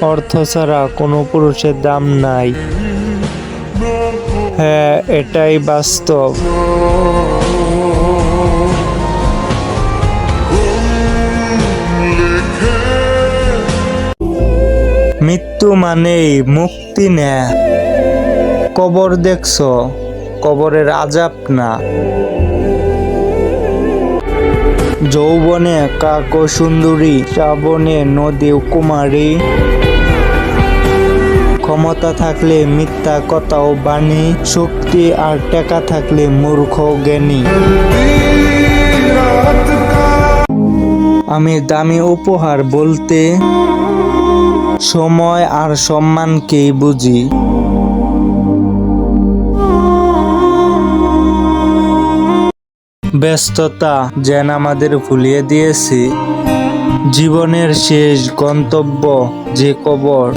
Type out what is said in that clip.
অর্থ ছাড়া কোনো পুরুষের দাম নাই। হ্যাঁ, এটাই বাস্তব। মৃত্যু মানেই মুক্তি না। কবর দেখছো, কবরের আযাব না। যৌবনে কাক ও সুন্দরী, শ্রাবণে নদী ও কুমারী। ক্ষমতা থাকলে মিথ্যা কথা ও বাণী, শক্তি আর টাকা থাকলে মূর্খ ও জ্ঞানী। আমি দামি উপহার বলতে সময় আর সম্মানকেই বুঝি। ব্যস্ততা যেন আমাদের ভুলিয়ে দিয়েছে জীবনের শেষ গন্তব্য যে কবর।